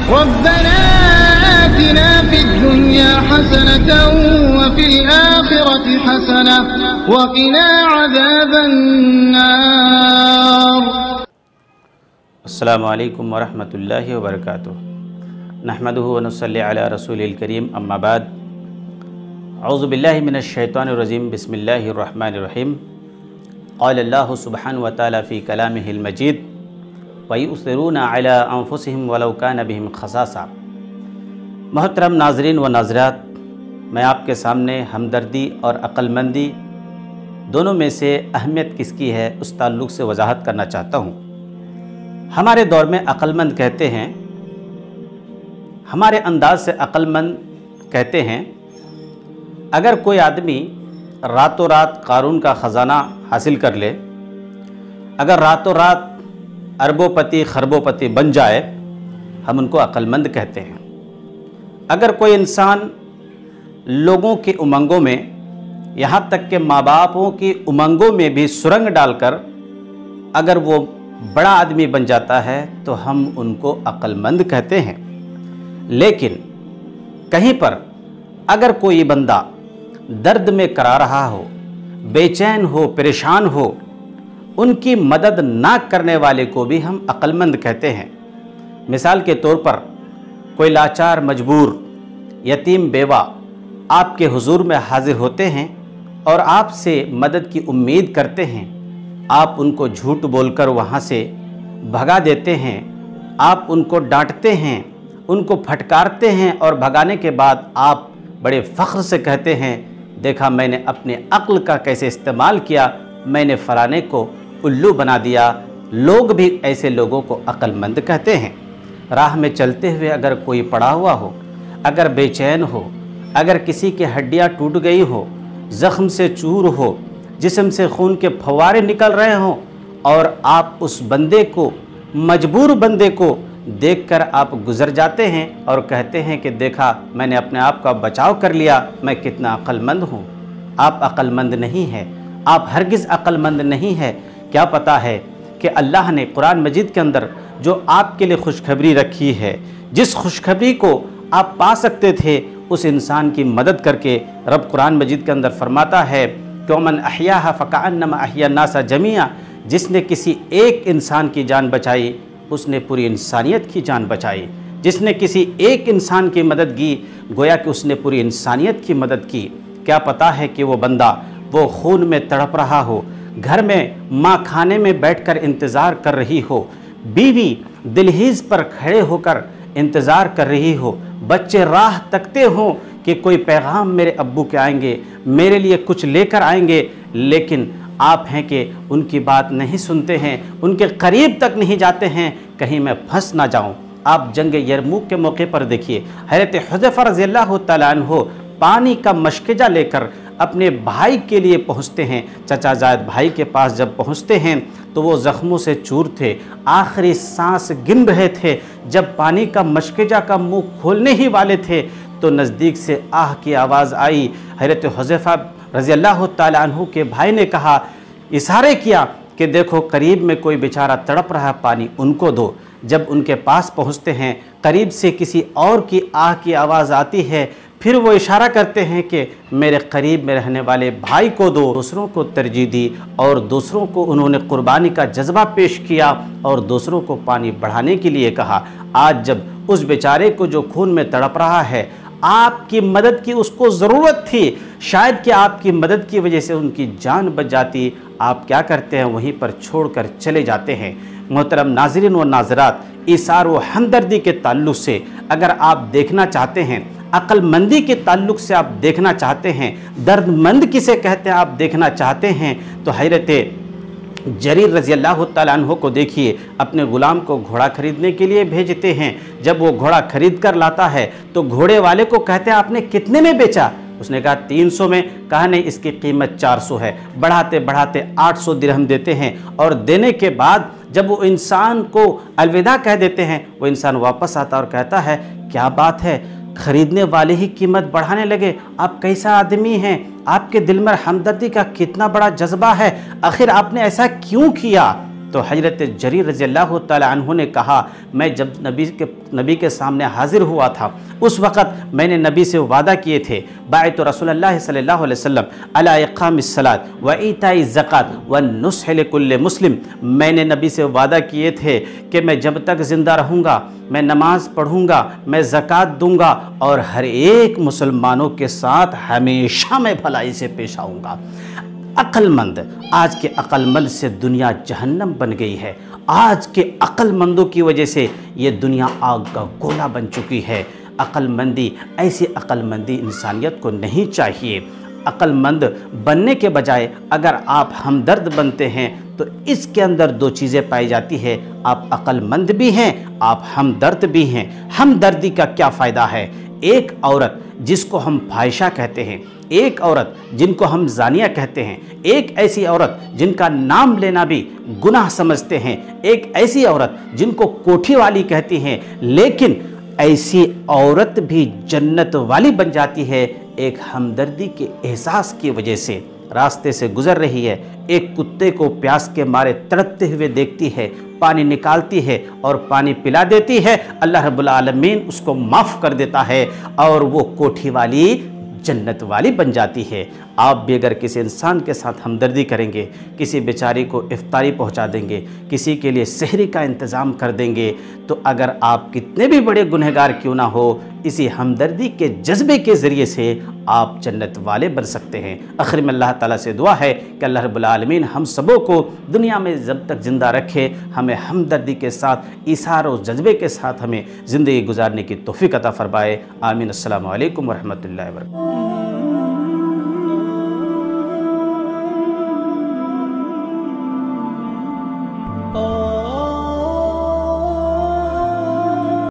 रब्बना आतिना फिद्दुन्या हसनतन व फिल आखिरति हसनह व क़िना अज़ाबन्नार। अस्सलामु अलैकुम वरहमतुल्लाहि वबरकातुहू। नहमदुहु व नुसल्ली अला रसूलिल करीम, अम्मा बाद। औज़ु बिल्लाहि मिनश शैतानिर रजीम, बिस्मिल्लाहिर रहमानिर रहीम। क़ाल अल्लाहु सुब्हानहु व तआला फ़ी कलामिहिल मजीद व युसिरूना अला अनफुसिहिम वलौ काना बिहिम खसासा। मोहतरम नाज़रीन व नाज़रात, मैं आपके सामने हमदर्दी और अक्लमंदी दोनों में से अहमियत किसकी है उस ताल्लुक़ से वजाहत करना चाहता हूँ। हमारे दौर में अक्लमंद कहते हैं, हमारे अंदाज से अक्लमंद कहते हैं, अगर कोई आदमी रातों रात क़ारून का ख़जाना हासिल कर ले, अगर रातों रात अरबोपति खरबोपति बन जाए, हम उनको अक्लमंद कहते हैं। अगर कोई इंसान लोगों की उमंगों में, यहाँ तक के माँ बापों की उमंगों में भी सुरंग डालकर अगर वो बड़ा आदमी बन जाता है तो हम उनको अक्लमंद कहते हैं। लेकिन कहीं पर अगर कोई बंदा दर्द में करा रहा हो, बेचैन हो, परेशान हो, उनकी मदद ना करने वाले को भी हम अक्लमंद कहते हैं। मिसाल के तौर पर कोई लाचार, मजबूर, यतीम, बेवा आपके हुजूर में हाजिर होते हैं और आपसे मदद की उम्मीद करते हैं, आप उनको झूठ बोलकर वहाँ से भगा देते हैं, आप उनको डांटते हैं, उनको फटकारते हैं और भगाने के बाद आप बड़े फ़ख्र से कहते हैं, देखा मैंने अपने अक्ल का कैसे इस्तेमाल किया, मैंने फ़लाने को उल्लू बना दिया। लोग भी ऐसे लोगों को अक्लमंद कहते हैं। राह में चलते हुए अगर कोई पड़ा हुआ हो, अगर बेचैन हो, अगर किसी की हड्डियाँ टूट गई हो, ज़ख्म से चूर हो, जिस्म से खून के फव्वारे निकल रहे हों और आप उस बंदे को, मजबूर बंदे को देखकर आप गुज़र जाते हैं और कहते हैं कि देखा मैंने अपने आप का बचाव कर लिया, मैं कितना अक्लमंद हूँ। आप अक्लमंद नहीं हैं, आप हरगिज़ अक्लमंद नहीं है। क्या पता है कि अल्लाह ने कुरान मजीद के अंदर जो आपके लिए खुशखबरी रखी है, जिस खुशखबरी को आप पा सकते थे उस इंसान की मदद करके रब कुरान मजीद के अंदर फरमाता है कि वमन अहयाहा फ़कअन्नमा अहया नासा जमीआ, जिसने किसी एक इंसान की जान बचाई उसने पूरी इंसानियत की जान बचाई। जिसने किसी एक इंसान की मदद की गोया कि उसने पूरी इंसानियत की मदद की। क्या पता है कि वो बंदा वो खून में तड़प रहा हो, घर में माँ खाने में बैठकर इंतज़ार कर रही हो, बीवी दिलहीज़ पर खड़े होकर इंतज़ार कर रही हो, बच्चे राह तकते हों कि कोई पैगाम मेरे अब्बू के आएंगे, मेरे लिए कुछ लेकर आएंगे, लेकिन आप हैं कि उनकी बात नहीं सुनते हैं, उनके करीब तक नहीं जाते हैं, कहीं मैं फंस ना जाऊं। आप जंग यरमूक के मौके पर देखिए, हज़रत हुज़ैफ़ा रज़ियल्लाहु तआला अन्हु पानी का मशक़जा लेकर अपने भाई के लिए पहुंचते हैं। चचा ज़ायद भाई के पास जब पहुंचते हैं तो वो ज़ख्मों से चूर थे, आखिरी सांस गिन रहे थे। जब पानी का मशक़जा का मुँह खोलने ही वाले थे तो नज़दीक से आह की आवाज़ आई। हज़रत हुज़ैफ़ा रज़ियल्लाहु तआला अन्हु के भाई ने कहा, इशारे किया कि देखो करीब में कोई बेचारा तड़प रहा है, पानी उनको दो। जब उनके पास पहुंचते हैं, करीब से किसी और की आह की आवाज़ आती है, फिर वो इशारा करते हैं कि मेरे करीब में रहने वाले भाई को दो। दूसरों को तरजीह दी और दूसरों को उन्होंने कुर्बानी का जज्बा पेश किया और दूसरों को पानी बढ़ाने के लिए कहा। आज जब उस बेचारे को जो खून में तड़प रहा है, आपकी मदद की उसको ज़रूरत थी, शायद कि आपकी मदद की वजह से उनकी जान बच जाती, आप क्या करते हैं, वहीं पर छोड़कर चले जाते हैं। मोहतरम नाज़रीन व नाज़रात, इसार व हमदर्दी के ताल्लुक़ से अगर आप देखना चाहते हैं, अक्लमंदी के ताल्लुक़ से आप देखना चाहते हैं, दर्दमंद किसे कहते हैं आप देखना चाहते हैं, तो हज़रत जरीर रज़ियल्लाहु तआला अन्हु को देखिए, अपने ग़ुलाम को घोड़ा ख़रीदने के लिए भेजते हैं। जब वो घोड़ा ख़रीद कर लाता है तो घोड़े वाले को कहते हैं आपने कितने में बेचा? उसने कहा 300 में। कहा नहीं, इसकी कीमत 400 है। बढ़ाते बढ़ाते 800 दिरहम देते हैं और देने के बाद जब वो इंसान को अलविदा कह देते हैं, वो इंसान वापस आता और कहता है क्या बात है, ख़रीदने वाले ही कीमत बढ़ाने लगे, आप कैसा आदमी हैं, आपके दिल में हमदर्दी का कितना बड़ा जज्बा है, आखिर आपने ऐसा क्यों किया? तो हज़रत जरीर रज़ियल्लाहु ताला अन्हु ने कहा, मैं जब नबी के सामने हाजिर हुआ था उस वक़्त मैंने नबी से वादा किए थे, बायत रसूलुल्लाह सल्लल्लाहु अलैहि वसल्लम अला इक़ामिस सलात व ईताई ज़कात व नुस्ह लिकुल्लि मुस्लिम। मैंने नबी से वादा किए थे कि मैं जब तक ज़िंदा रहूँगा मैं नमाज पढ़ूँगा, मैं ज़कात दूँगा और हर एक मुसलमानों के साथ हमेशा मैं भलाई से पेश आऊँगा। अक्लमंद, आज के अक्लमंद से दुनिया जहन्नम बन गई है। आज के अक्लमंदों की वजह से ये दुनिया आग का गोला बन चुकी है। अक्लमंदी, ऐसी अक्लमंदी इंसानियत को नहीं चाहिए। अक्लमंद बनने के बजाय अगर आप हमदर्द बनते हैं तो इसके अंदर दो चीज़ें पाई जाती है, आप अक्लमंद भी हैं, आप हमदर्द भी हैं। हमदर्दी का क्या फ़ायदा है? एक औरत जिसको हम फाहिशा कहते हैं, एक औरत जिनको हम जानिया कहते हैं, एक ऐसी औरत जिनका नाम लेना भी गुनाह समझते हैं, एक ऐसी औरत जिनको कोठी वाली कहती हैं, लेकिन ऐसी औरत भी जन्नत वाली बन जाती है एक हमदर्दी के एहसास की वजह से। रास्ते से गुजर रही है, एक कुत्ते को प्यास के मारे तड़पते हुए देखती है, पानी निकालती है और पानी पिला देती है, अल्लाह रब्बुल आलमीन उसको माफ़ कर देता है और वो कोठी वाली जन्नत वाली बन जाती है। आप भी अगर किसी इंसान के साथ हमदर्दी करेंगे, किसी बेचारी को इफ्तारी पहुंचा देंगे, किसी के लिए सहरी का इंतज़ाम कर देंगे, तो अगर आप कितने भी बड़े गुनहगार क्यों ना हो, इसी हमदर्दी के जज्बे के ज़रिए से आप जन्नत वाले बन सकते हैं। आखिर में अल्लाह ताला से दुआ है कि अल्लाह रब्बुल आलमीन हम सबों को दुनिया में जब तक ज़िंदा रखे, हमें हमदर्दी के साथ, इसार और जज्बे के साथ हमें ज़िंदगी गुजारने की तौफीक अता फ़रमाए। आमीन। अस्सलामु अलैकुम व रहमतुल्लाहि व बरकातहू।